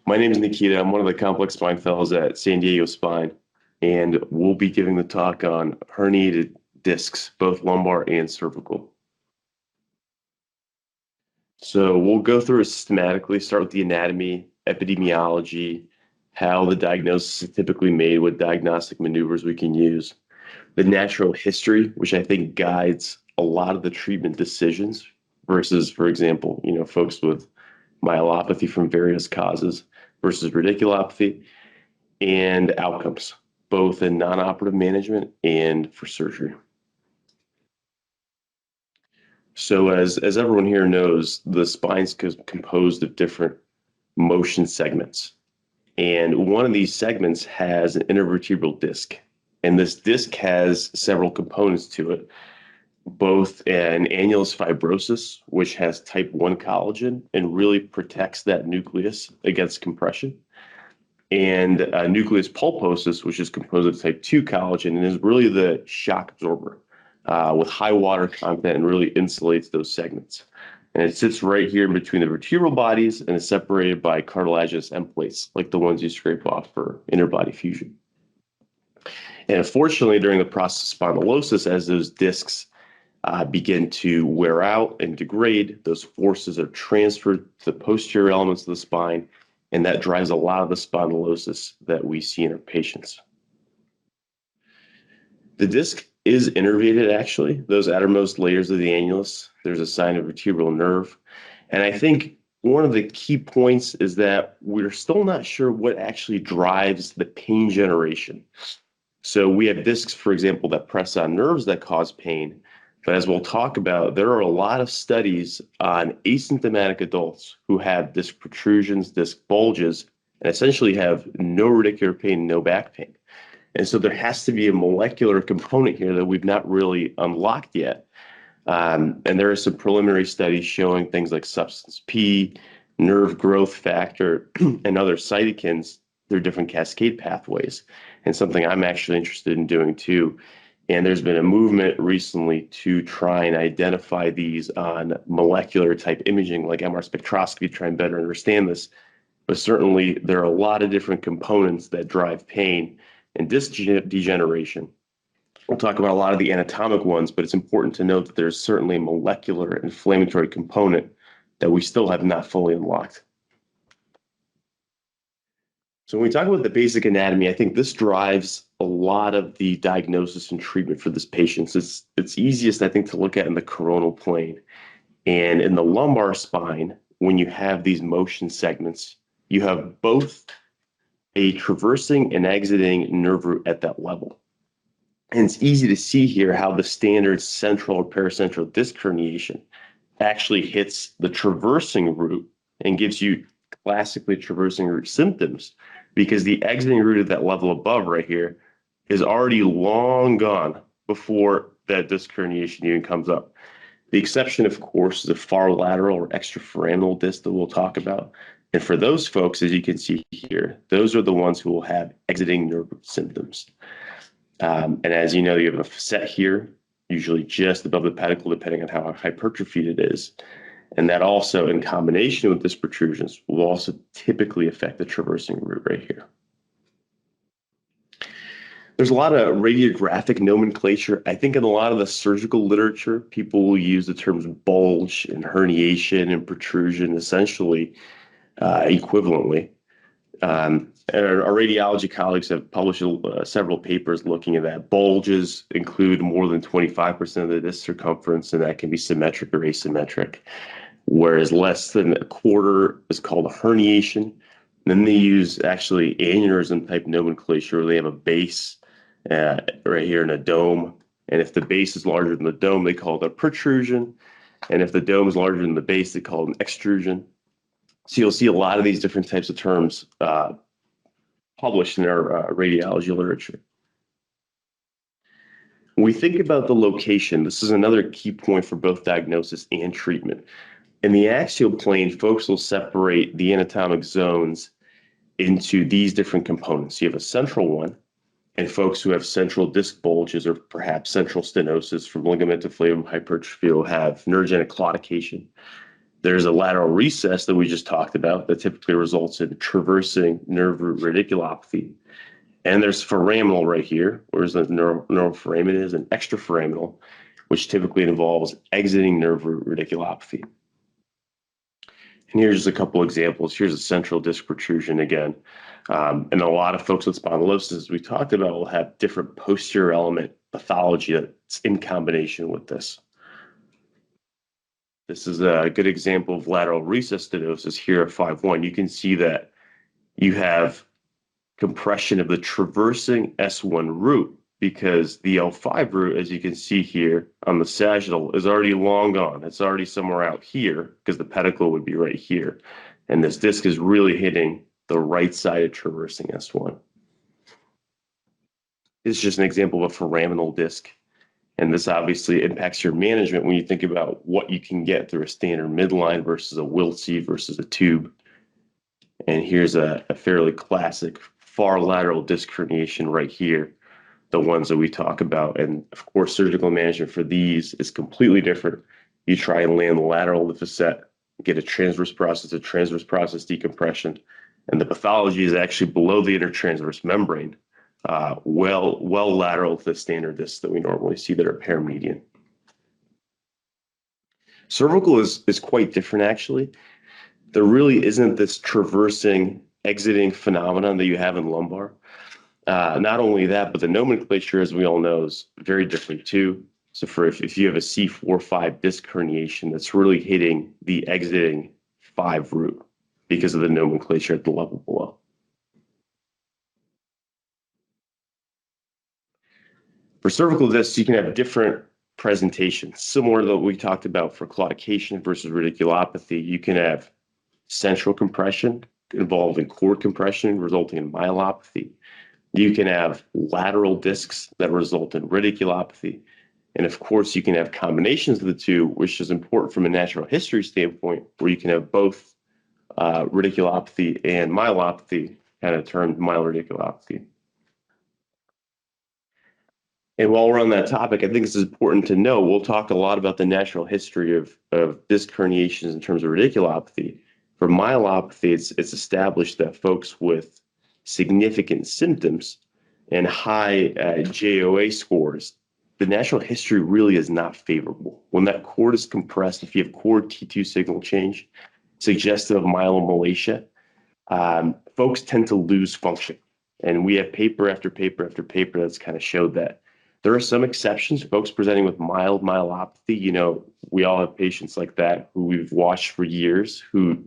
My name is Nikita. I'm one of the complex spine fellows at San Diego Spine, and we'll be giving the talk on herniated discs, both lumbar and cervical. So we'll go through it systematically, start with the anatomy, epidemiology, how the diagnosis is typically made, what diagnostic maneuvers we can use, the natural history, which I think guides a lot of the treatment decisions versus, for example, folks with myelopathy from various causes versus radiculopathy and outcomes, both in non-operative management and for surgery. So as everyone here knows, the spine's composed of different motion segments. And one of these segments has an intervertebral disc. And this disc has several components to it, both an annulus fibrosus, which has type 1 collagen and really protects that nucleus against compression, and nucleus pulposus, which is composed of type 2 collagen and is really the shock absorber with high water content and really insulates those segments. And it sits right here in between the vertebral bodies and is separated by cartilaginous end plates, like the ones you scrape off for interbody fusion. And unfortunately, during the process of spondylosis, as those discs begin to wear out and degrade, those forces are transferred to the posterior elements of the spine, and that drives a lot of the spondylosis that we see in our patients. The disc is innervated, actually, those outermost layers of the annulus. There's a sign of vertebral nerve. And I think one of the key points is that we're still not sure what actually drives the pain generation. So we have discs, for example, that press on nerves that cause pain. But as we'll talk about, there are a lot of studies on asymptomatic adults who have disc protrusions, disc bulges, and essentially have no radicular pain, no back pain. And so there has to be a molecular component here that we've not really unlocked yet. And there are some preliminary studies showing things like substance P, nerve growth factor, and other cytokines, their different cascade pathways, and something I'm actually interested in doing too. And there's been a movement recently to try and identify these on molecular type imaging, like MR spectroscopy, to try and better understand this. But certainly there are a lot of different components that drive pain and disc degeneration. We'll talk about a lot of the anatomic ones, but it's important to note that there's certainly a molecular inflammatory component that we still have not fully unlocked. So when we talk about the basic anatomy, I think this drives a lot of the diagnosis and treatment for this patient. It's easiest, I think, to look at in the coronal plane. And in the lumbar spine, when you have these motion segments, you have both a traversing and exiting nerve root at that level. And it's easy to see here how the standard central or paracentral disc herniation actually hits the traversing root and gives you classically traversing root symptoms, because the exiting root at that level above right here is already long gone before that disc herniation even comes up. The exception, of course, is a far lateral or extraforaminal disc that we'll talk about. And for those folks, as you can see here, those are the ones who will have exiting nerve root symptoms. And as you know, you have a facet here, usually just above the pedicle, depending on how hypertrophied it is. And that also, in combination with disc protrusions, will also typically affect the traversing root right here. There's a lot of radiographic nomenclature. I think in a lot of the surgical literature, people will use the terms bulge and herniation and protrusion essentially equivalently. And our radiology colleagues have published several papers looking at that. Bulges include more than 25% of the disc circumference, and that can be symmetric or asymmetric, whereas less than a quarter is called a herniation. Then they use actually aneurysm type nomenclature, where they have a base right here in a dome. And if the base is larger than the dome, they call it a protrusion. And if the dome is larger than the base, they call it an extrusion. So you'll see a lot of these different types of terms published in our radiology literature. When we think about the location, this is another key point for both diagnosis and treatment. In the axial plane, folks will separate the anatomic zones into these different components. You have a central one, and folks who have central disc bulges or perhaps central stenosis from ligamento flavum hypertrophy will have neurogenic claudication. There's a lateral recess that we just talked about that typically results in traversing nerve root radiculopathy. And there's foraminal right here, whereas the neural foramen is, and extraforaminal, which typically involves exiting nerve root radiculopathy. And here's just a couple examples. Here's a central disc protrusion again. And a lot of folks with spondylosis, as we talked about, will have different posterior element pathology that's in combination with this. This is a good example of lateral recess stenosis here at 5-1. You can see that you have compression of the traversing S1 root because the L5 root, as you can see here on the sagittal, is already long gone. It's already somewhere out here because the pedicle would be right here. And this disc is really hitting the right side of traversing S1. It's just an example of a foraminal disc. And this obviously impacts your management when you think about what you can get through a standard midline versus a Wiltse versus a tube. And here's a fairly classic far lateral disc herniation right here, the ones that we talk about. And of course, surgical management for these is completely different. You try and land the lateral of the facet, get a transverse process decompression, and the pathology is actually below the intertransverse membrane, well lateral to the standard discs that we normally see that are paramedian. Cervical is quite different, actually. There really isn't this traversing, exiting phenomenon that you have in lumbar. Not only that, but the nomenclature, as we all know, is very different too. So for if you have a C4-5 disc herniation, that's really hitting the exiting 5 root because of the nomenclature at the level below. For cervical discs, you can have different presentations, similar to what we talked about for claudication versus radiculopathy. You can have central compression involving cord compression, resulting in myelopathy. You can have lateral discs that result in radiculopathy. And of course, you can have combinations of the two, which is important from a natural history standpoint, where you can have both radiculopathy and myelopathy, kind of termed myeloradiculopathy. And while we're on that topic, I think it's important to know, we'll talk a lot about the natural history of disc herniations in terms of radiculopathy. For myelopathy, it's established that folks with significant symptoms and high JOA scores, the natural history really is not favorable. When that cord is compressed, if you have cord T2 signal change, suggestive of myelomalacia, folks tend to lose function. And we have paper after paper after paper that's kind of showed that. There are some exceptions, folks presenting with mild myelopathy. You know, we all have patients like that who we've watched for years who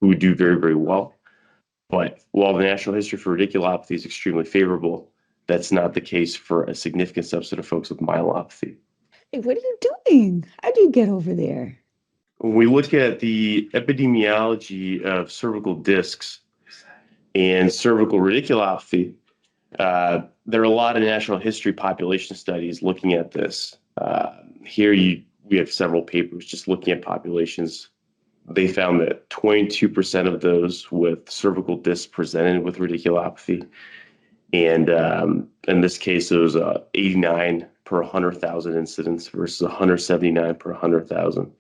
do very, very well. But while the natural history for radiculopathy is extremely favorable, that's not the case for a significant subset of folks with myelopathy. Hey, what are you doing? How do you get over there? When we look at the epidemiology of cervical discs and cervical radiculopathy, there are a lot of natural history population studies looking at this. Here we have several papers just looking at populations. They found that 22% of those with cervical discs presented with radiculopathy. And in this case, it was 89 per 100,000 incidents versus 179 per 100,000.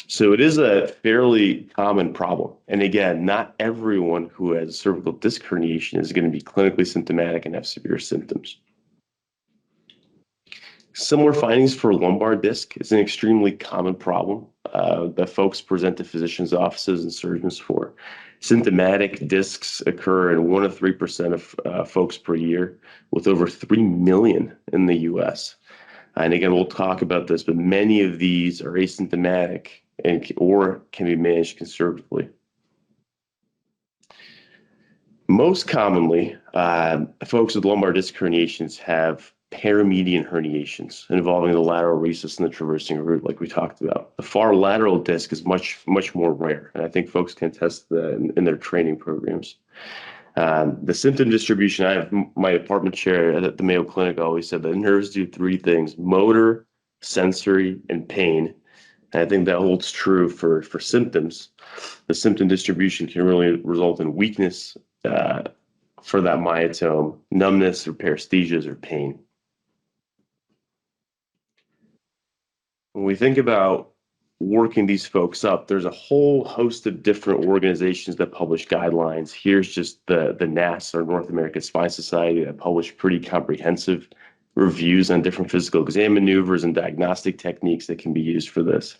So it is a fairly common problem. And again, not everyone who has cervical disc herniation is going to be clinically symptomatic and have severe symptoms. Similar findings for lumbar disc is an extremely common problem that folks present to physicians' offices and surgeons for. Symptomatic discs occur in 1 to 3% of folks per year, with over 3 million in the US. And again, we'll talk about this, but many of these are asymptomatic or can be managed conservatively. Most commonly, folks with lumbar disc herniations have paramedian herniations involving the lateral recess and the traversing root, like we talked about. The far lateral disc is much more rare, and I think folks can test that in their training programs. The symptom distribution, I have my department chair at the Mayo Clinic always said that nerves do 3 things: motor, sensory, and pain. And I think that holds true for symptoms. The symptom distribution can really result in weakness for that myotome, numbness or paresthesias or pain. When we think about working these folks up, there's a whole host of different organizations that publish guidelines. Here's just the NAS, or North American Spine Society, that published pretty comprehensive reviews on different physical exam maneuvers and diagnostic techniques that can be used for this.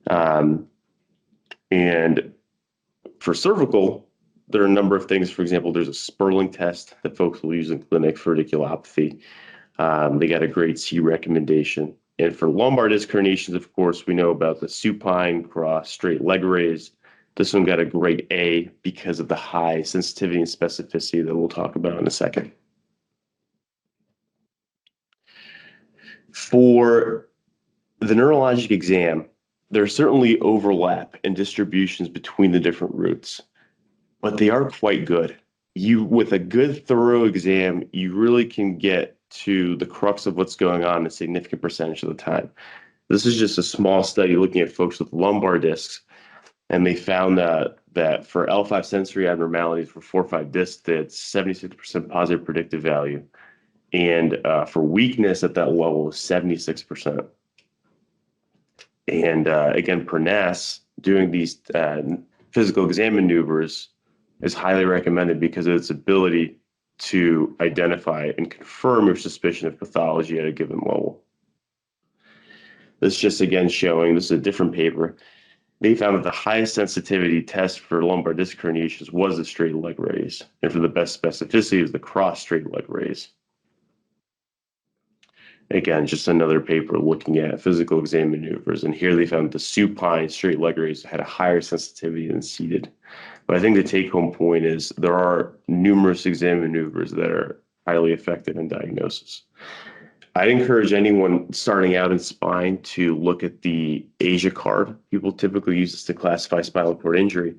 And for cervical, there are a number of things. For example, there's a Sperling test that folks will use in clinic for radiculopathy. They got a grade C recommendation. And for lumbar disc herniations, of course, we know about the supine cross straight leg raise. This one got a grade A because of the high sensitivity and specificity that we'll talk about in a second. For the neurologic exam, there's certainly overlap and distributions between the different routes, but they are quite good. With a good, thorough exam, you really can get to the crux of what's going on a significant percentage of the time. This is just a small study looking at folks with lumbar discs, and they found that for L5 sensory abnormalities for 4-5 discs, they had 76% positive predictive value. And for weakness at that level, 76%. And again, per NAS, doing these physical exam maneuvers is highly recommended because of its ability to identify and confirm your suspicion of pathology at a given level. This just again showing, this is a different paper. They found that the highest sensitivity test for lumbar disc herniations was the straight leg raise, and for the best specificity is the cross straight leg raise. Again, just another paper looking at physical exam maneuvers, and here they found the supine straight leg raise had a higher sensitivity than seated. But I think the take-home point is there are numerous exam maneuvers that are highly effective in diagnosis. I'd encourage anyone starting out in spine to look at the Asia card. People typically use this to classify spinal cord injury.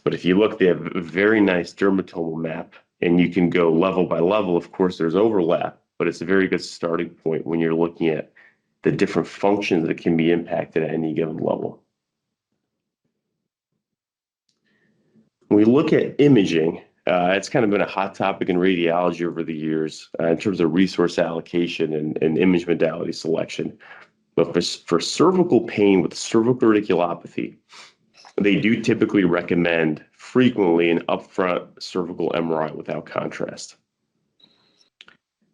But if you look, they have a very nice dermatomal map, and you can go level by level. Of course, there's overlap, but it's a very good starting point when you're looking at the different functions that can be impacted at any given level. When we look at imaging, it's kind of been a hot topic in radiology over the years in terms of resource allocation and image modality selection. But for cervical pain with cervical radiculopathy, they do typically recommend frequently an upfront cervical MRI without contrast.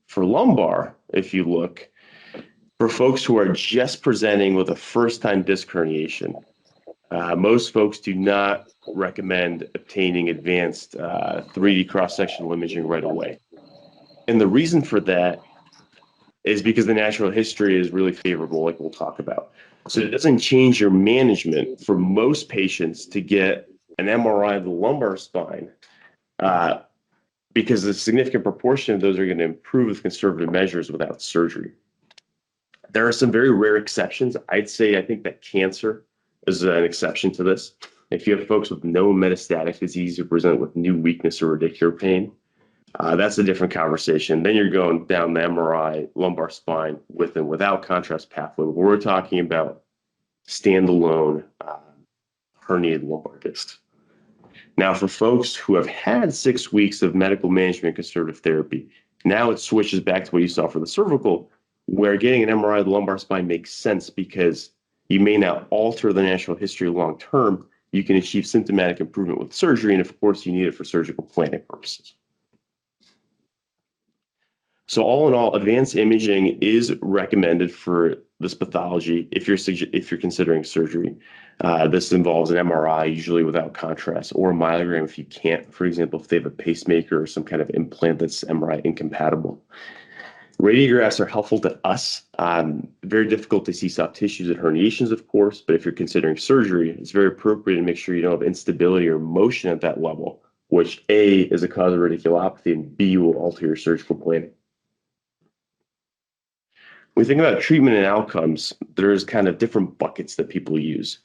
For lumbar, if you look, for folks who are just presenting with a first-time disc herniation, most folks do not recommend obtaining advanced 3D cross-sectional imaging right away. And the reason for that is because the natural history is really favorable, like we'll talk about. So it doesn't change your management for most patients to get an MRI of the lumbar spine because a significant proportion of those are going to improve with conservative measures without surgery. There are some very rare exceptions. I think that cancer is an exception to this. If you have folks with no metastatic disease who present with new weakness or radicular pain, that's a different conversation. Then you're going down the MRI, lumbar spine with and without contrast pathway. We're talking about standalone herniated lumbar discs. Now, for folks who have had 6 weeks of medical management and conservative therapy, now it switches back to what you saw for the cervical, where getting an MRI of the lumbar spine makes sense because you may not alter the natural history long term. You can achieve symptomatic improvement with surgery, and of course, you need it for surgical planning purposes. So all in all, advanced imaging is recommended for this pathology if you're considering surgery. This involves an MRI, usually without contrast, or a myelogram if you can't. For example, if they have a pacemaker or some kind of implant that's MRI incompatible. Radiographs are helpful to us. Very difficult to see soft tissues and herniations, of course, but if you're considering surgery, it's very appropriate to make sure you don't have instability or motion at that level, which A, is a cause of radiculopathy, and B, will alter your surgical planning. When we think about treatment and outcomes, there's kind of different buckets that people use.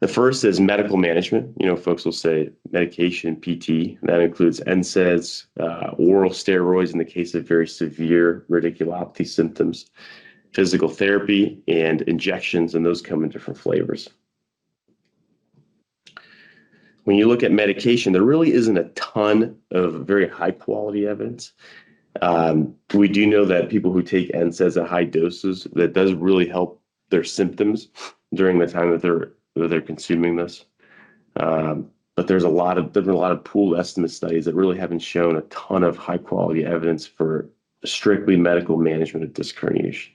The first is medical management. Folks will say medication, PT. That includes NSAIDs, oral steroids in the case of very severe radiculopathy symptoms, physical therapy, and injections, and those come in different flavors. When you look at medication, there really isn't a ton of very high quality evidence. We do know that people who take NSAIDs at high doses, that does really help their symptoms. during the time that they're consuming this. But there's been a lot of pooled estimate studies that really haven't shown a ton of high quality evidence for strictly medical management of disc herniation.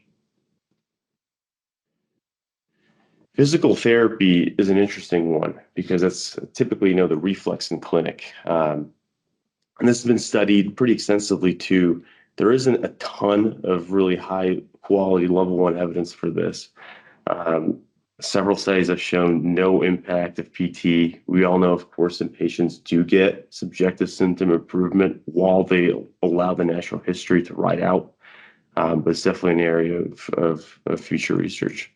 Physical therapy is an interesting one because that's typically, the reflex in clinic. And this has been studied pretty extensively too. There isn't a ton of really high quality level one evidence for this. Um, Several studies have shown no impact of PT. We all know, of course, that patients do get subjective symptom improvement while they allow the natural history to ride out. But it's definitely an area of future research.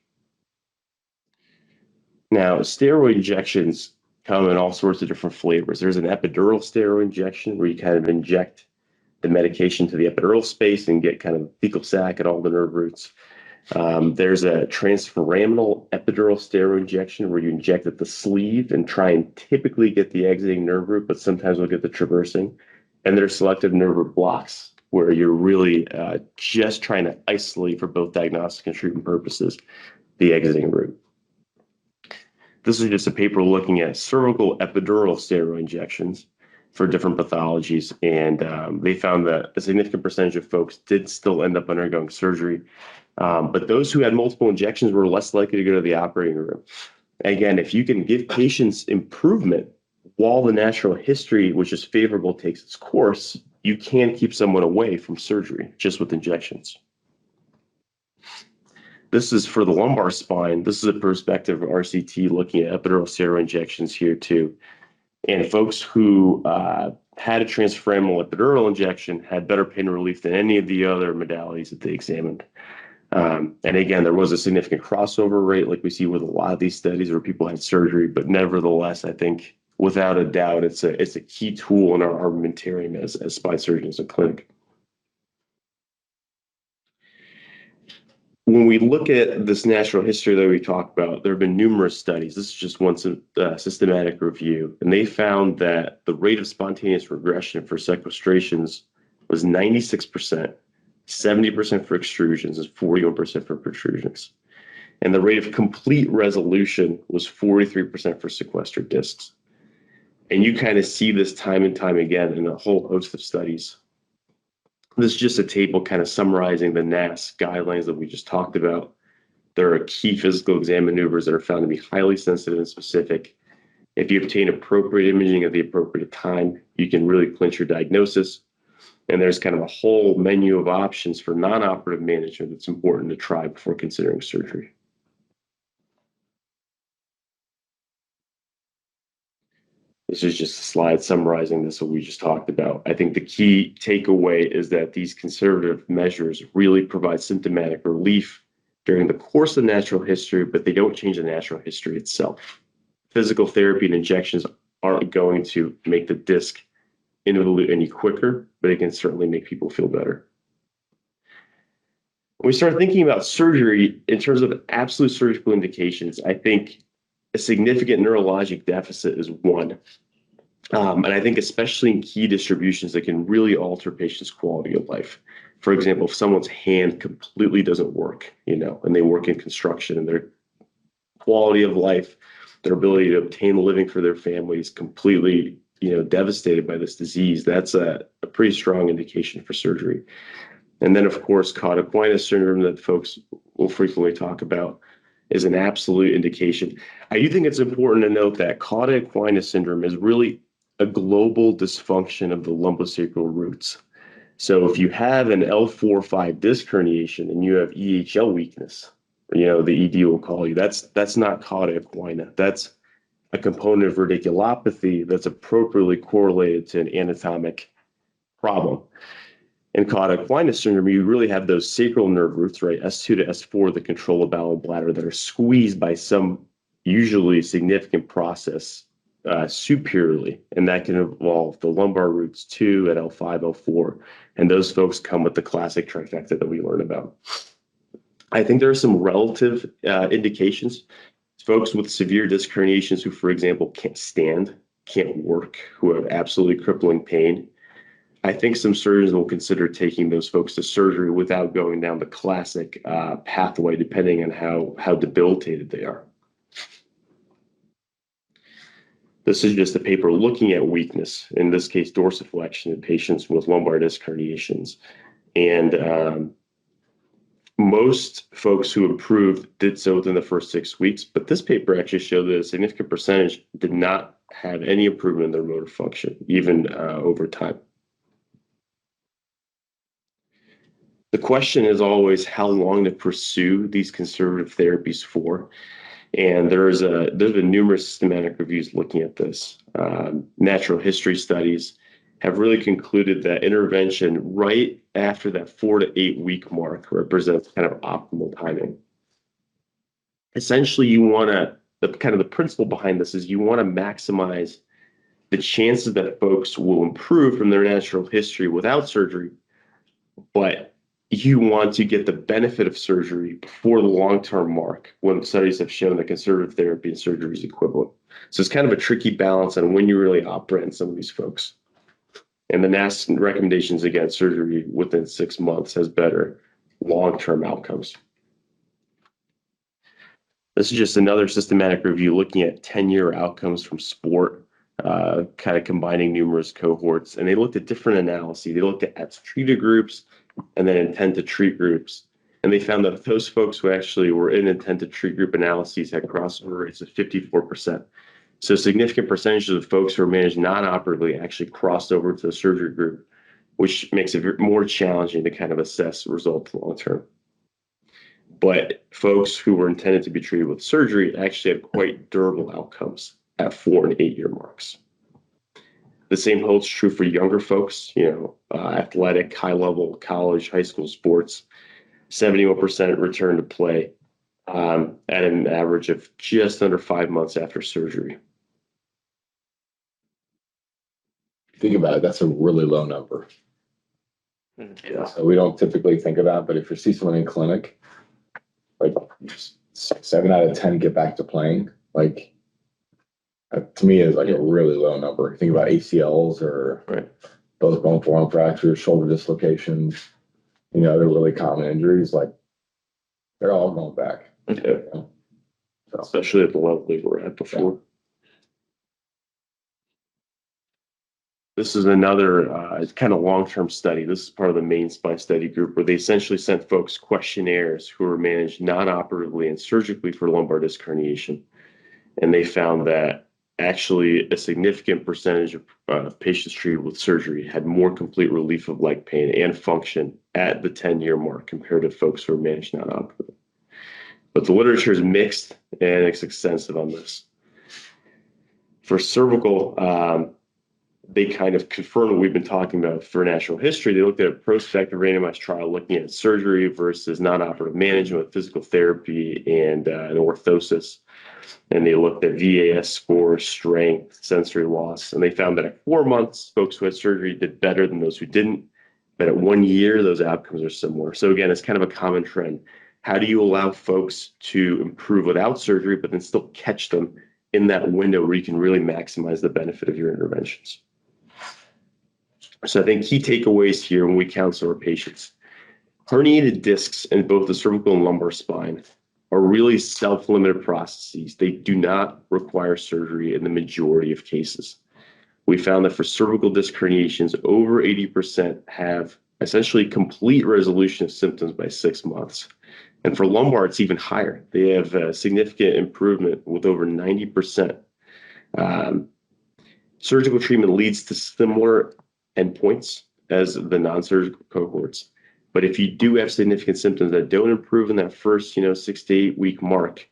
Now, steroid injections come in all sorts of different flavors. There's an epidural steroid injection where you kind of inject the medication to the epidural space and get kind of fecal sac at all the nerve roots. There's a transforaminal epidural steroid injection where you inject at the sleeve and try and typically get the exiting nerve root, but sometimes we'll get the traversing. And there's selective nerve root blocks where you're really just trying to isolate for both diagnostic and treatment purposes the exiting root. This is just a paper looking at cervical epidural steroid injections for different pathologies, and they found that a significant percentage of folks did still end up undergoing surgery. But those who had multiple injections were less likely to go to the operating room. Again, if you can give patients improvement while the natural history, which is favorable, takes its course, you can keep someone away from surgery just with injections. This is for the lumbar spine. This is a perspective of RCT looking at epidural steroid injections here too. And folks who had a transforaminal epidural injection had better pain relief than any of the other modalities that they examined. And again, there was a significant crossover rate like we see with a lot of these studies where people had surgery, but nevertheless, I think without a doubt, it's a key tool in our armamentarium as spine surgeons in clinic. When we look at this natural history that we talked about, there have been numerous studies. This is just one systematic review, and they found that the rate of spontaneous regression for sequestrations was 96%, 70% for extrusions, and 41% for protrusions. And the rate of complete resolution was 43% for sequestered discs. And you kind of see this time and time again in a whole host of studies. This is just a table kind of summarizing the NAS guidelines that we just talked about. There are key physical exam maneuvers that are found to be highly sensitive and specific. If you obtain appropriate imaging at the appropriate time, you can really clinch your diagnosis. And there's kind of a whole menu of options for non-operative management that's important to try before considering surgery. This is just a slide summarizing this, what we just talked about. I think the key takeaway is that these conservative measures really provide symptomatic relief during the course of natural history, but they don't change the natural history itself. Physical therapy and injections aren't going to make the disc involute any quicker, but it can certainly make people feel better. When we start thinking about surgery in terms of absolute surgical indications, I think a significant neurologic deficit is one. And I think especially in key distributions that can really alter patients' quality of life. For example, if someone's hand completely doesn't work, and they work in construction and their quality of life, their ability to obtain a living for their family is completely, devastated by this disease, that's a pretty strong indication for surgery. And then, of course, cauda equina syndrome that folks will frequently talk about is an absolute indication. I do think it's important to note that cauda equina syndrome is really a global dysfunction of the lumbosacral roots. So if you have an L4-5 disc herniation and you have EHL weakness, the ED will call you, that's not cauda equina. That's a component of radiculopathy that's appropriately correlated to an anatomic problem. In cauda equina syndrome, you really have those sacral nerve roots, right, S2 to S4, that control the bowel and bladder, that are squeezed by some usually significant process superiorly, and that can involve the lumbar roots 2 at L5, L4, and those folks come with the classic trifecta that we learn about. I think there are some relative indications. Folks with severe disc herniations who, for example, can't stand, can't work, who have absolutely crippling pain. I think some surgeons will consider taking those folks to surgery without going down the classic pathway, depending on how debilitated they are. This is just a paper looking at weakness, in this case, dorsiflexion in patients with lumbar disc herniations. And most folks who improved did so within the first 6 weeks, but this paper actually showed that a significant percentage did not have any improvement in their motor function, even over time. The question is always how long to pursue these conservative therapies for. And there's been numerous systematic reviews looking at this. Natural history studies have really concluded that intervention right after that 4 to 8 week mark represents kind of optimal timing. Essentially, you want to, the principle behind this is you want to maximize the chances that folks will improve from their natural history without surgery, but you want to get the benefit of surgery before the long-term mark when studies have shown that conservative therapy and surgery is equivalent. So it's kind of a tricky balance on when you really operate on some of these folks. And the NAS recommendations against surgery within 6 months has better long-term outcomes. This is just another systematic review looking at 10-year outcomes from sport, kind of combining numerous cohorts. And they looked at different analyses. They looked at treated groups and then intent to treat groups. And they found that those folks who actually were in intent to treat group analyses had crossover rates of 54%. So significant percentages of folks who were managed non-operatively actually crossed over to the surgery group, which makes it more challenging to kind of assess results long term. But folks who were intended to be treated with surgery actually had quite durable outcomes at 4 and 8 year marks. The same holds true for younger folks, athletic, high level, college, high school sports. 71% return to play at an average of just under 5 months after surgery. Think about it, that's a really low number. Yeah. So we don't typically think of that, but if you see someone in clinic, like 7 out of 10 get back to playing, like to me is like a really low number. Think about ACLs or both bone forearm fractures, shoulder dislocations, they're really common injuries. Like they're all going back. Okay. So, especially at the level they were at before. Yeah. This is another kind of long-term study. This is part of the main spine study group where they essentially sent folks questionnaires who were managed non-operatively and surgically for lumbar disc herniation. And they found that actually a significant percentage of patients treated with surgery had more complete relief of leg pain and function at the 10-year mark compared to folks who were managed non-operatively. But the literature is mixed and it's extensive on this. For cervical, they kind of confirmed what we've been talking about for natural history. They looked at a prospective randomized trial looking at surgery versus non-operative management with physical therapy and an orthosis. And they looked at VAS score, strength, sensory loss. And they found that at 4 months, folks who had surgery did better than those who didn't. But at 1 year, those outcomes are similar. So again, it's kind of a common trend. How do you allow folks to improve without surgery, but then still catch them in that window where you can really maximize the benefit of your interventions? So I think key takeaways here when we counsel our patients. Herniated discs in both the cervical and lumbar spine are really self-limited processes. They do not require surgery in the majority of cases. We found that for cervical disc herniations, over 80% have essentially complete resolution of symptoms by 6 months. And for lumbar, it's even higher. They have a significant improvement with over 90%. Surgical treatment leads to similar endpoints as the non-surgical cohorts. But if you do have significant symptoms that don't improve in that first, 6 to 8 week mark,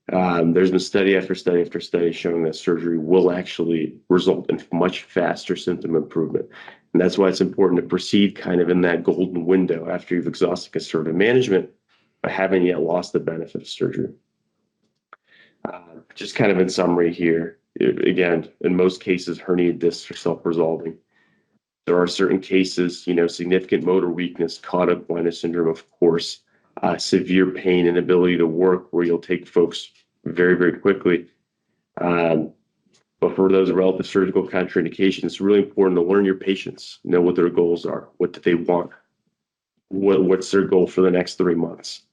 there's been study after study after study showing that surgery will actually result in much faster symptom improvement. And that's why it's important to proceed kind of in that golden window after you've exhausted conservative management, but haven't yet lost the benefit of surgery. Just kind of in summary here, again, in most cases, herniated discs are self-resolving. There are certain cases, significant motor weakness, caught up blindness syndrome, of course, severe pain, inability to work, where you'll take folks very, very quickly. But for those relative surgical contraindications, it's really important to learn your patients, know what their goals are, what do they want, what's their goal for the next 3 months.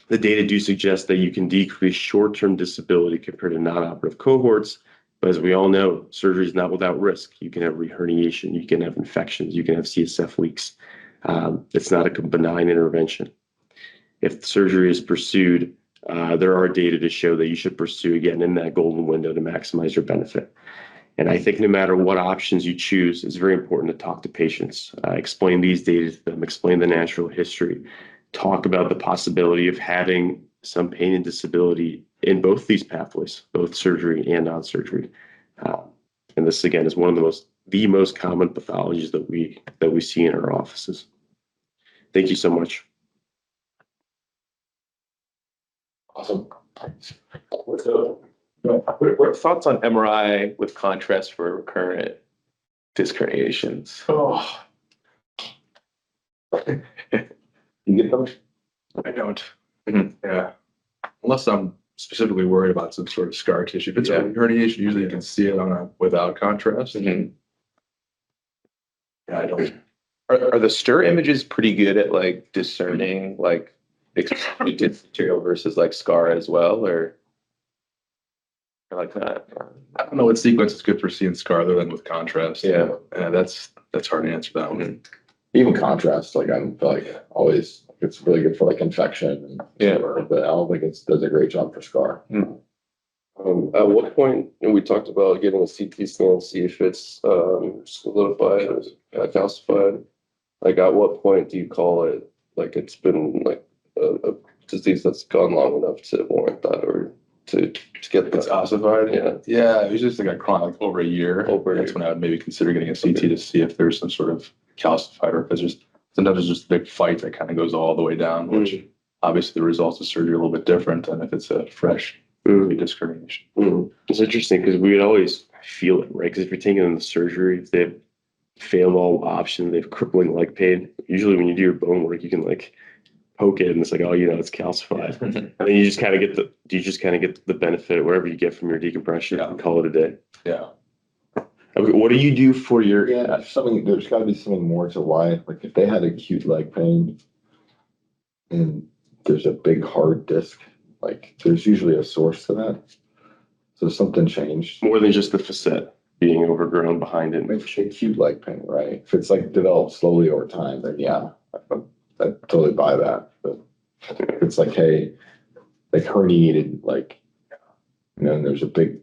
The data do suggest that you can decrease short-term disability compared to non-operative cohorts. But as we all know, surgery is not without risk. You can have reherniation, you can have infections, you can have CSF leaks. It's not a benign intervention. If surgery is pursued, there are data to show that you should pursue, again, in that golden window to maximize your benefit. And I think no matter what options you choose, it's very important to talk to patients, explain these data to them, explain the natural history, talk about the possibility of having some pain and disability in both these pathways, both surgery and non-surgery. And this, again, is one of the most common pathologies that we see in our offices. Thank you so much. Awesome. What thoughts on MRI with contrast for recurrent disc herniations? Oh. You get them? I don't. Mhm. Yeah. Unless I'm specifically worried about some sort of scar tissue. If it's Yeah. a herniation, usually you can see it without contrast. Mhm. Yeah, I don't. Are the stir images pretty good at like discerning like extruded material versus like scar as well, or like that? I don't know what sequence is good for seeing scar other than with contrast. Yeah. That's hard to answer that one. Even contrast, like I feel like always it's really good for like infection and Yeah. but I don't think it does a great job for scar. At what point, and we talked about getting a CT scan, see if it's solidified or calcified. Like, at what point do you call it like it's been like a disease that's gone long enough to warrant that, or to get It's that? ossified. Yeah. Yeah, it was just like a chronic over a year. Over a That's year. when I would maybe consider getting a CT to see if there's some sort of calcified, or if it's just sometimes it's just a big fight that kind of goes all the way down, which obviously the results of surgery are a little bit different than if it's a fresh disc herniation. It's interesting because we would always feel it, right? Because if you're taking them to surgery, if they've failed all options, they have crippling leg pain. Usually when you do your bone work, you can like poke it and it's like, oh, it's calcified. And then you just kind of get the benefit, whatever you get from your decompression, and call it a day. Yeah. Okay, what do you do for your There's got to be something more to why, like if they had acute leg pain and there's a big hard disc, like there's usually a source to that. So something changed. more than just the facet being overgrown behind it? Maybe acute leg pain, right? If it's like developed slowly over time, then yeah, I totally buy that. But if it's like, hey, like herniated, like, and there's a big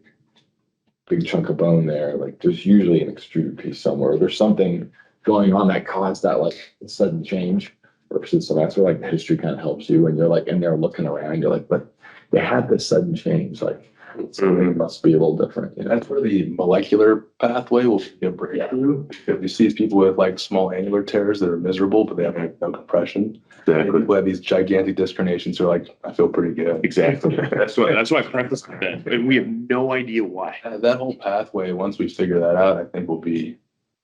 chunk of bone there, like there's usually an extruded piece somewhere. There's something going on that caused that like sudden change. Versus, so that's where like the history kind of helps you when you're like in there looking around, you're like, but they had this sudden change, like something must be a little different. That's where the molecular pathway will be a breakthrough. Because you see these people with like small annular tears that are miserable, but they have like no compression. Exactly. People have these gigantic disc herniations who are like, I feel pretty good. Exactly. That's why I prefaced that. And we have no idea why. That whole pathway, once we figure that out, I think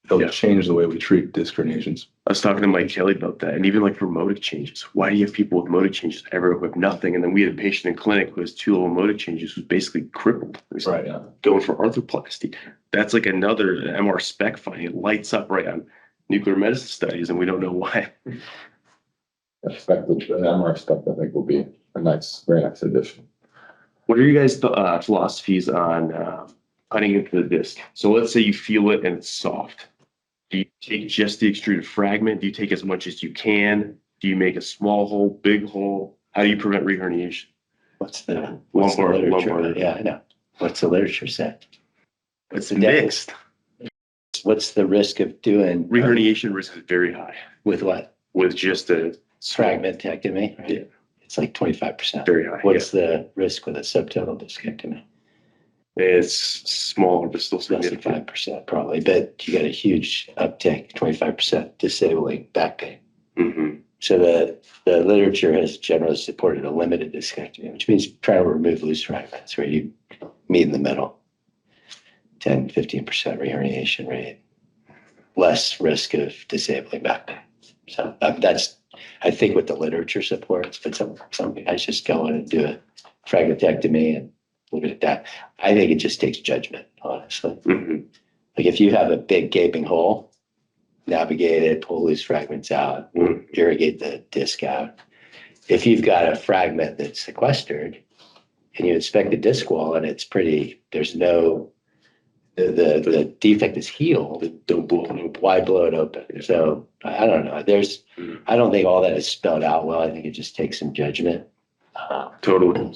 it'll change the way we treat disc herniations. I was talking to Mike Kelly about that, and even like for motor changes. Why do you have people with motor changes, everyone who have nothing? And then we had a patient in clinic who has 2 little motor changes, who's basically crippled. He's Right. Yeah. going for arthroplasty. That's like another MR spec finding. It lights up right on nuclear medicine studies, and we don't know why. The MR spec, I think, will be a very nice addition. What are you guys' philosophies on cutting into the disc? So let's say you feel it and it's soft. Do you take just the extruded fragment? Do you take as much as you can? Do you make a small hole, big hole? How do you prevent reherniation? What's the Lumbar. literature? Yeah, I know. What's the literature say? It's the devil? mixed. What's the risk of doing Reherniation risk is very high with what? with just a Fragmentectomy, right? Yeah. It's like 25%. very high. What's the risk with a subtotal discectomy? It's smaller, but still Less than significant. 5% probably, but you got a huge uptake, 25% disabling back pain. Mm-hmm. So the literature has generally supported a limited discectomy, which means trying to remove loose fragments where you meet in the middle. 10, 15% reherniation rate, less risk of disabling back pain. So that's, I think, what the literature supports, but some guys just go in and do a fragmentectomy and leave it at that. I think it just takes judgment, honestly. Mm-hmm. Like if you have a big gaping hole, navigate it, pull loose fragments out, irrigate the disc out. if you've got a fragment that's sequestered and you inspect the disc wall and it's pretty, there's no, the defect is healed, why blow it open? So I don't know. I don't think all that is spelled out well. I think it just takes some judgment. Totally.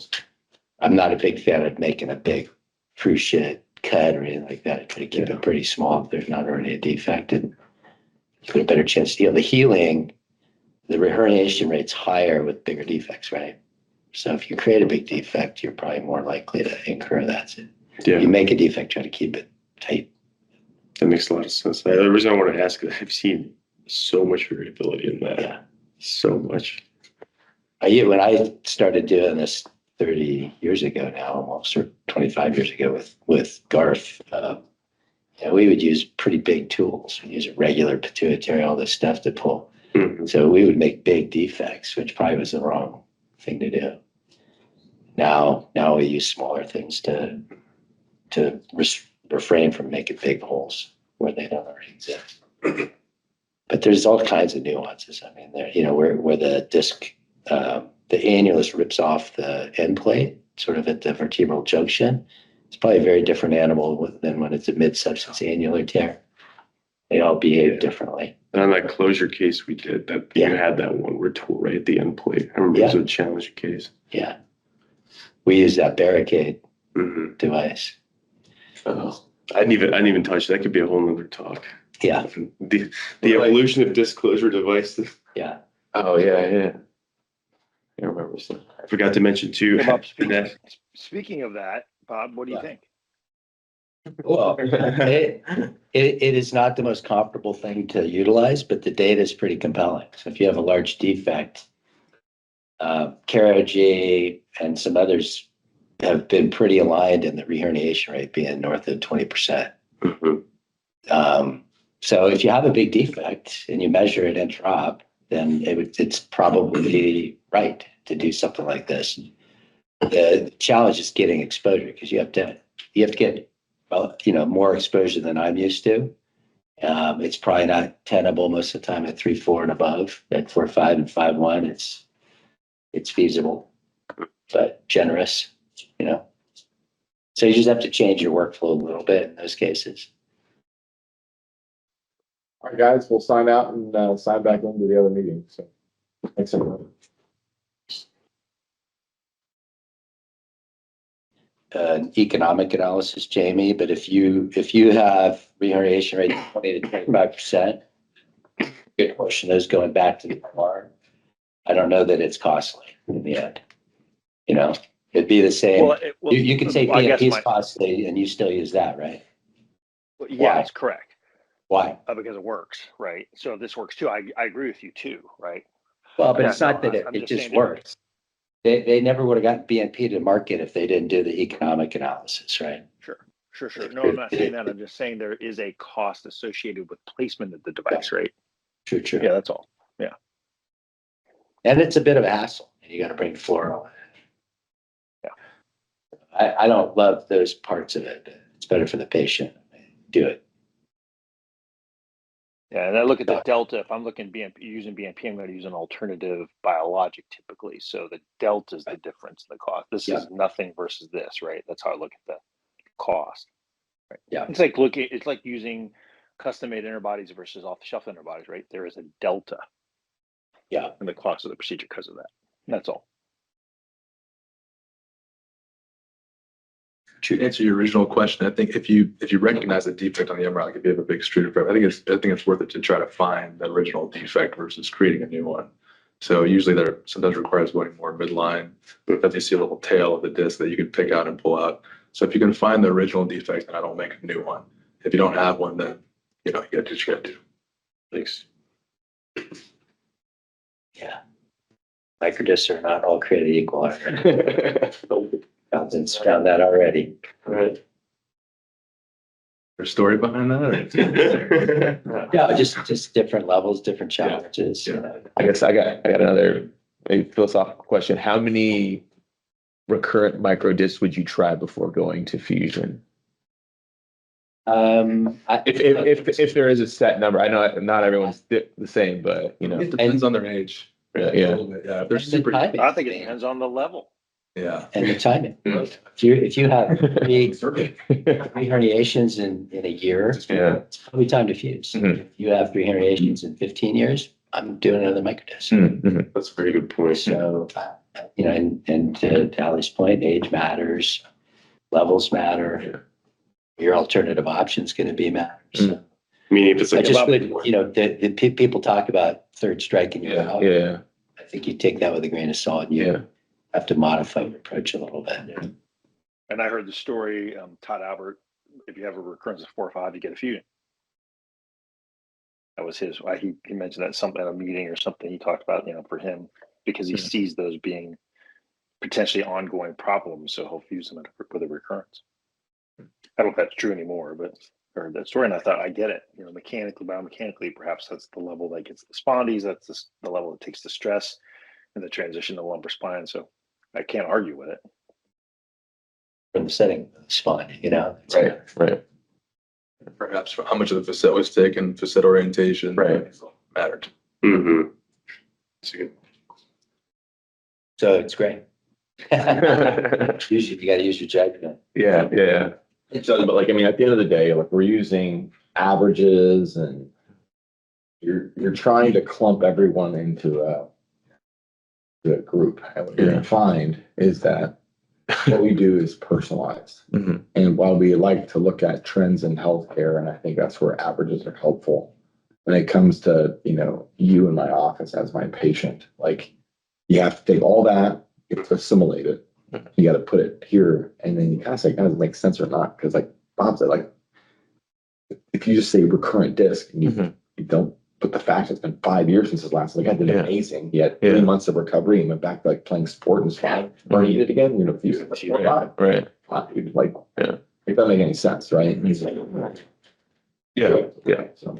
I'm not a big fan of making a big cruciate cut or anything like that. I try to keep it pretty small if there's not already a defect and give it a better chance to heal. The healing, the herniation rate's higher with bigger defects, right? So if you create a big defect, you're probably more likely to incur that. Yeah. If you make a defect, try to keep it tight. That makes a lot of sense. The reason I want to ask is I've seen so much variability in that. Yeah. So much. When I started doing this 30 years ago now, almost, or 25 years ago with Garth, we would use pretty big tools. We use a regular pituitary, all this stuff to pull. Mm-hmm. So we would make big defects, which probably was the wrong thing to do. Now we use smaller things to refrain from making big holes where they don't already exist. But there's all kinds of nuances. I mean, where the disc, the annulus rips off the end plate, sort of at the vertebral junction. It's probably a very different animal than when it's a mid-substance annular tear. They all behave differently. And on that closure case we did, that you had that one retool right at the end plate. I remember it was a challenging case. Yeah. We use that barricade device. Oh, I didn't even touch that. Could be a whole nother talk. Yeah. The evolution of disc closure devices. Yeah. Oh yeah. I remember seeing that. I forgot to mention too. Bob, that- speaking of that, Bob, what do you think? Well, it is not the most comparable thing to utilize, but the data is pretty compelling. So if you have a large defect, Caro-G and some others have been pretty aligned in the reherniation rate being north of 20%. So if you have a big defect and you measure it intra-op, then it's probably right to do something like this. The challenge is getting exposure because you have to get more exposure than I'm used to. It's probably not tenable most of the time at 3.4 and above. At 4.5 and 5.1, it's feasible, but generous. So you just have to change your workflow a little bit in those cases. All right, guys, we'll sign out and sign back into the other meeting. So thanks, everyone. Economic analysis, Jamie, but if you have reherniation rate of 20 to 25%, good portion of those going back to the OR, I don't know that it's costly in the end. It'd be the same. You could say PMP is costly and you still use that, right? Yeah, Why? that's correct. Why? Because it works, right? So this works too. I agree with you too, right? Well, but Yeah, it's not no, that I'm it just just saying works. They never would have gotten BNP to market if they didn't do the economic analysis, right? Sure. No, I'm not saying that. I'm just saying there is a cost associated with placement of the device, right? True. Yeah, that's all. Yeah. And it's a bit of a hassle. You got to bring fluoro. Yeah. I don't love those parts of it, but it's better for the patient. Do it. Yeah, and I look at the delta. If I'm looking using BNP, I'm going to use an alternative biologic typically. So the delta is the difference in the cost. This is nothing versus this, right? That's how I look at the cost. Right? Yeah. It's like using custom-made interbodies versus off-the-shelf interbodies, right? There is a delta. Yeah. In the cost of the procedure because of that. That's all. To answer your original question, I think if you recognize a defect on the MRI, like if you have a big extruded frame, I think it's worth it to try to find the original defect versus creating a new one. So usually there sometimes requires going more midline, because you see a little tail of the disc that you can pick out and pull out. So if you can find the original defect, then I don't make a new one. If you don't have one, then you gotta do what you gotta do. Thanks. Yeah. Microdiscs are not all created equal. Found that already. Right. There's a story behind that? Or? Yeah, just different levels, different challenges. Yeah. I guess I got another maybe philosophical question. How many recurrent microdiscs would you try before going to fusion? If there is a set number, I know not everyone's the same, but It depends on their age. Yeah. Yeah, if they're super, I think it depends on the level. yeah. And the timing. Mm. If you have three herniations in a year, Yeah. it's probably time to fuse. Mhm. If you have 3 herniations in 15 years, I'm doing another microdisc. Mm-hmm. That's a very good point. So, and to Ali's point, age matters, levels matter. Your alternative option's going to be matters. Mm. I mean, if it's I like just about, would, people talk about third strike and you're out. Yeah. I think you take that with a grain of salt. You Yeah. have to modify your approach a little bit. And I heard the story, Todd Albert, if you have a recurrence of 4 or 5, you get a fusion. That was his, why he mentioned that something at a meeting or something he talked about, for him, because he sees those being potentially ongoing problems. So he'll fuse them with a recurrence. I don't know if that's true anymore, but I heard that story and I thought, I get it. Mechanically, biomechanically, perhaps that's the level that gets the spondies. That's the level that takes the stress and the transition to lumbar spine. So I can't argue with it. For the setting of the spine, Right. Perhaps for how much of the facet was taken, facet orientation. Right. Mattered. Mhm. So it's great. Usually you got to use your judgment. Yeah. It does, but at the end of the day, we're using averages and you're trying to clump everyone into a group. And what you're gonna find is that what we do is personalized. Mhm. And while we like to look at trends in healthcare, and I think that's where averages are helpful, when it comes to, you in my office as my patient, you have to take all that, you have to assimilate it. You got to put it here, and then you kind of say, does it make sense or not? Because Bob said, if you just say recurrent disc and you don't put the fact it's been 5 years since his last, I did amazing. He had 3 months of recovery and went back to playing sport and fine. Herniated again, if you Right. It doesn't make any sense, right? And he's like, Yeah. So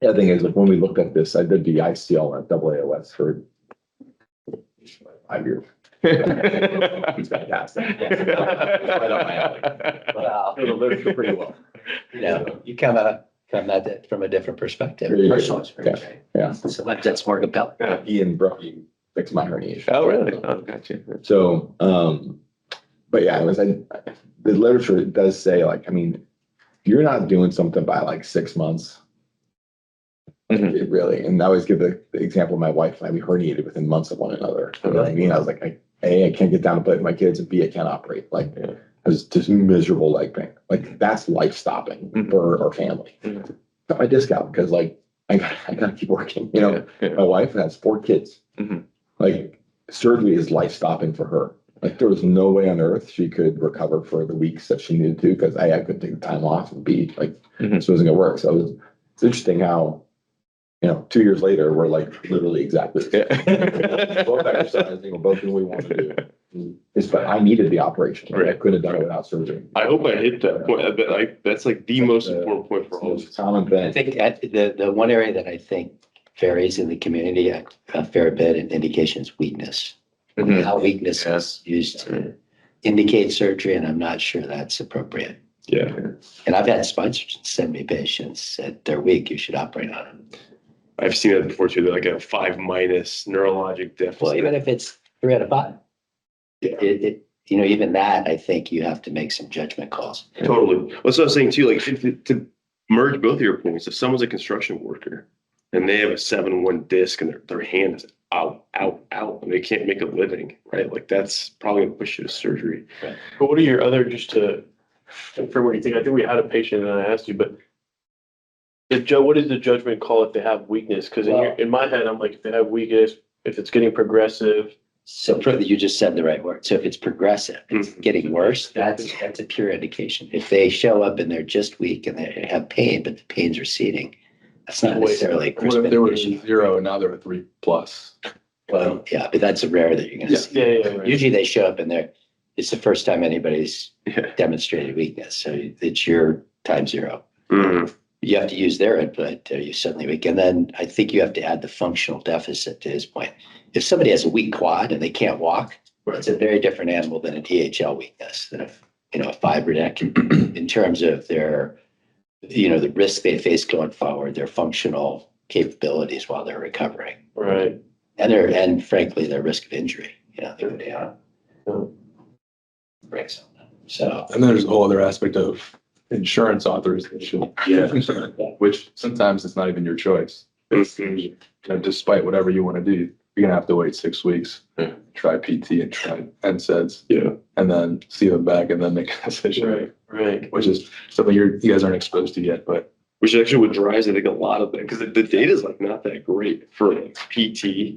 the other thing is, when we looked at this, I did the ICL at AAOS for 5 years. It's fantastic. Right up my alley. Wow. The literature pretty well. You come at it from a different perspective. Yeah. Personal experience, right? Yeah. So that's more compelling. Ian Brookie fixed my herniation. Oh, really? Oh, gotcha. So, but yeah, the literature does say, you're not doing something by 6 months. It really, and I always give the example of my wife and I, we herniated within months of one another. You know what I mean? I was like, A, I can't get down to play with my kids, and B, I can't operate. I was just miserable leg pain. That's life stopping for our family. Got my disc out because I gotta keep working. My wife has 4 kids. Surgery is life stopping for her. There was no way on earth she could recover for the weeks that she needed to, because A, I couldn't take the time off, and B, this wasn't gonna work. So it's interesting how 2 years later, we're literally exactly the same. Both exercising, we're both doing what we want to do. But I needed the operation. I couldn't have done it without surgery. I hope I hit that point. That's the most important point for all of us. Common I thing. think the one area that I think varies in the community a fair bit in indication is weakness. How weakness is used to indicate surgery, and I'm not sure that's appropriate. Yeah. And I've had spine surgeons send me patients that they're weak, you should operate on them. I've seen that before too. They're a 5- neurologic deficit. Well, even if it's 3 out of 5, even that, I think you have to make some judgment calls. Totally. That's what I was saying too. To merge both of your points, if someone's a construction worker and they have a 7-1 disc and their hand is out, and they can't make a living, right? That's probably gonna push you to surgery. But what are your other, just to confirm what you think? I think we had a patient and I asked you, but what is the judgment call if they have weakness? Because in my head, I'm if they have weakness, if it's getting progressive. So you just said the right word. So if it's progressive, it's getting worse, that's a pure indication. If they show up and they're just weak and they have pain, but the pain's receding, that's not necessarily a What crisp if there was indication. 0 and now they're a 3+? Well, yeah, but that's rare that you're going to see. Yeah, right. Usually they show up and it's the first time anybody's demonstrated weakness. So it's your time 0. You have to use their input. You suddenly weak. And then I think you have to add the functional deficit to his point. If somebody has a weak quad and they can't walk, it's a very different animal than a DHL weakness, than a fiber neck in terms of their, the risk they face going forward, their functional capabilities while they're recovering. Right. And frankly, their risk of injury, they breaks on them. So, And there's a whole other aspect of insurance authorization. Yeah. Which sometimes it's not even your choice. It's, despite whatever you want to do, you're gonna have to wait 6 weeks, try PT and try NSAIDs. Yeah. And then see them back and then make a decision. Right. Which is something you guys aren't exposed to yet, but Which actually what drives, I think, a lot of that, because the data is like not that great for like PT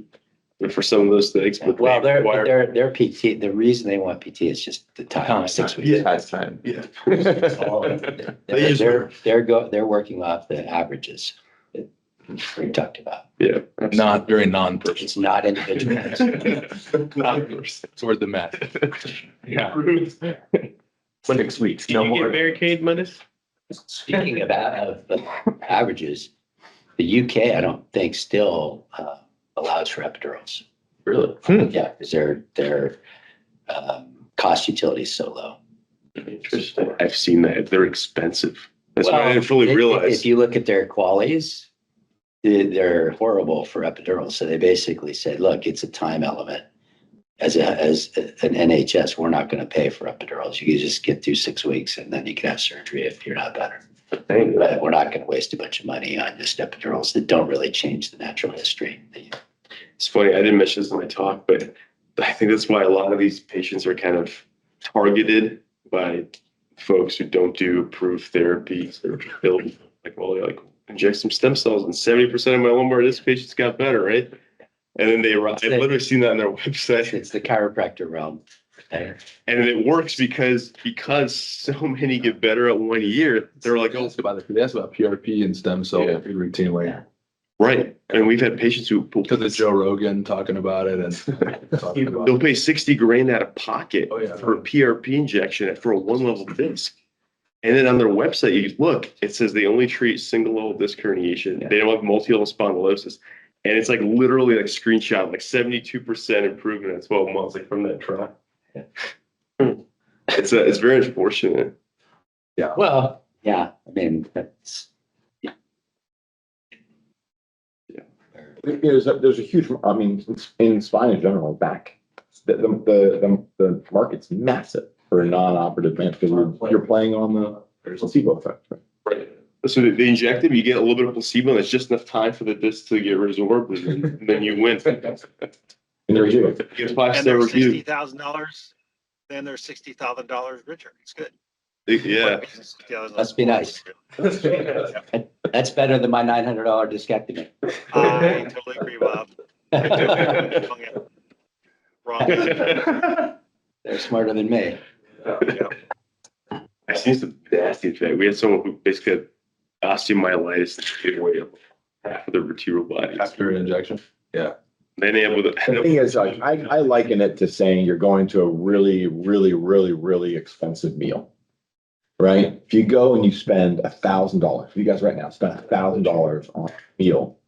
and for some of those things. But well, they require- their PT, the reason they want PT is just the time, 6 weeks. Yeah. That's time. Yeah. They're working off the averages that we talked about. Yeah. not very non-personal. It's not individualized. Toward the math. Yeah. 6 weeks. No more barricade menace. Speaking of averages, the UK, I don't think still allows for epidurals. Really? Yeah, because their cost utility is so low. Interesting. I've seen that. They're expensive. That's what I Well, didn't fully realize. If you look at their qualities, they're horrible for epidurals. So they basically said, look, it's a time element. As an NHS, we're not going to pay for epidurals. You can just get through 6 weeks and then you can have surgery if you're not better. But we're not going to waste a bunch of money on just epidurals that don't really change the natural history. It's funny. I didn't mention this in my talk, but I think that's why a lot of these patients are kind of targeted by folks who don't do approved therapies. They're built like, well, they like inject some stem cells and 70% of my lumbar disc patients got better, right? And then I've literally seen that on their website. It's the chiropractor realm. And it works because so many get better at 1 year. They're like, They ask about PRP and stem cell routinely. Yeah. right. And we've had patients who Because of Joe Rogan talking about it and talking about they'll pay 60 grand out of pocket Oh, yeah. for a PRP injection for a 1-level disc. And then on their website, you look, it says they only treat single level disc herniation. They don't have multi-level spondylosis. And it's like literally like screenshot, like 72% improvement in 12 months, like from that trial. Yeah. It's very unfortunate. Well, yeah, I mean, that's, There's a huge, I mean, in spine in general, back, the market's massive for non-operative man because you're playing on the placebo effect. Right. So they inject them, you get a little bit of placebo, and it's just enough time for the disc to get resorbed, and then you win. And there you go. You get And 5-star they're review. $60,000. Then they're $60,000 richer. It's good. Yeah. must be nice. That's better than my $900 discectomy. I totally agree, Bob. Wrong. They're smarter than me. I've seen some nasty effect. We had someone who basically had osteomyelitis that took away half of their vertebral body. after an injection. Then they able The to. thing is, like, I liken it to saying you're going to a really, really, really, really expensive meal, right? If you go and you spend $1,000, you guys right now spend $1,000 on a meal,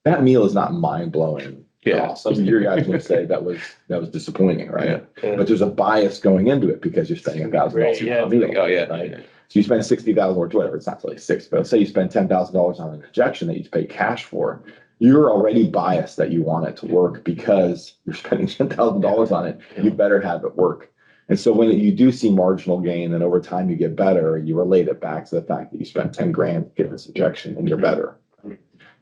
that meal is not mind blowing. Yeah. Some of your guys would say that was disappointing, right? But there's a bias going into it because you're spending $1,000 on a meal. Oh, yeah. Right? So you spend $60,000 or whatever, it's not really six, but let's say you spend $10,000 on an injection that you pay cash for. You're already biased that you want it to work because you're spending $10,000 on it. You better have it work. And so when you do see marginal gain, then over time you get better, you relate it back to the fact that you spent 10 grand to get this injection and you're better.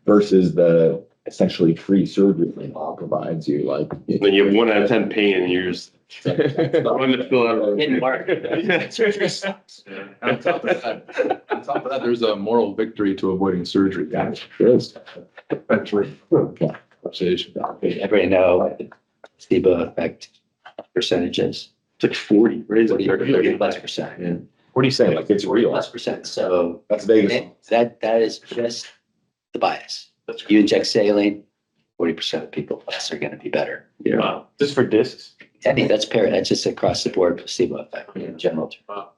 Versus the essentially free surgery that law provides you, like Then you have 1 out of 10 pain, and you're just wanting to fill out. Didn't work. Surgery sucks. On top of that, there's a moral victory to avoiding surgery. Yeah, it is. Eventually. Yeah. Conversation. Everybody know the placebo effect percentages. It's like 40, right? 40 plus percent. What are you saying? Like it's 40 real. plus percent. So That's Vegas. that is just the bias. You inject saline, 40% of people plus are going to be better. Yeah. Just for discs. I think that's just across the board placebo effect in general. Wow.